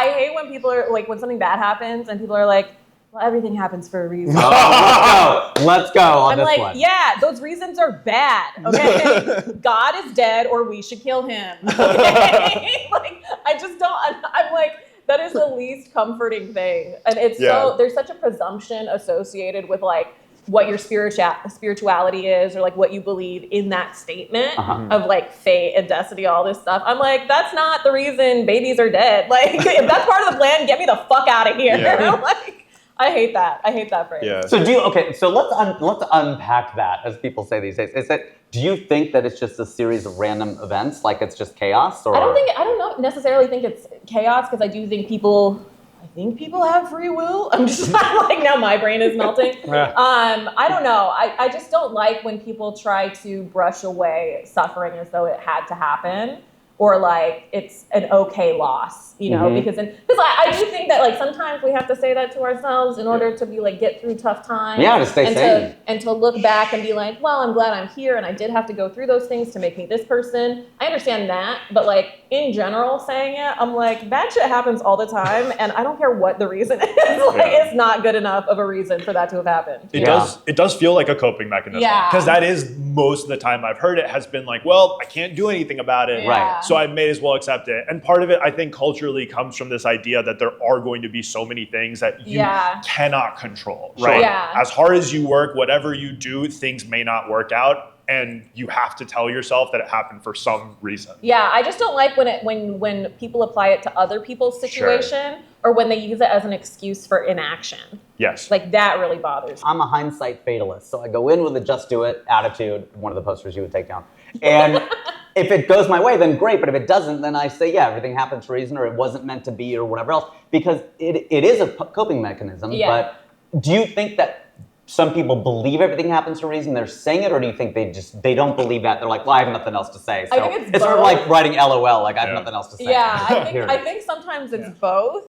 I hate when people are like, when something bad happens and people are like, well, everything happens for a reason. Let's go on I'm this like, one. yeah, those reasons are bad, okay? God is dead or we should kill him, okay? Like, I just don't, I'm like, that is the least comforting thing. And it's so, there's such a presumption associated with like, what your spirituality is, or like what you believe in that statement of like fate and destiny, all this stuff. I'm like, that's not the reason babies are dead. Like, if that's part of the plan, get me the fuck out of here. Like, I hate that. I hate that phrase. Yeah. So so let's unpack that, as people say these days. Do you think that it's just a series of random events, like it's just chaos? Or I don't necessarily think it's chaos, because I do think people have free will. I'm just like, now my brain is melting. I don't know. I just don't like when people try to brush away suffering as though it had to happen, or like it's an okay loss, you know, because I do think that like sometimes we have to say that to ourselves in order to be like, get through tough times. Yeah, to stay sane. And to look back and be like, well, I'm glad I'm here and I did have to go through those things to make me this person. I understand that, but like in general saying it, I'm like, bad shit happens all the time and I don't care what the reason is. Like, it's not good enough of a reason for that to have happened. It does feel like a coping mechanism. Because that is most of the time I've heard it has been like, well, I can't do anything about it. Right. So I may as well accept it. And part of it, I think, culturally comes from this idea that there are going to be so many things that you cannot control, right? As hard as you work, whatever you do, things may not work out. And you have to tell yourself that it happened for some reason. Yeah, I just don't like when people apply it to other people's situation, or when they use it as an excuse for inaction. Yes. Like, that really bothers me. I'm a hindsight fatalist, so I go in with a just do it attitude, one of the posters you would take down. And if it goes my way, then great. But if it doesn't, then I say, yeah, everything happens for a reason, or it wasn't meant to be, or whatever else. Because it is a coping mechanism. Yeah. But do you think that some people believe everything happens for a reason, they're saying it, or do you think they don't believe that? They're like, well, I have nothing else to say. So I think it's sort of both. like writing LOL, like I have nothing else to say. Yeah, I think sometimes it's both.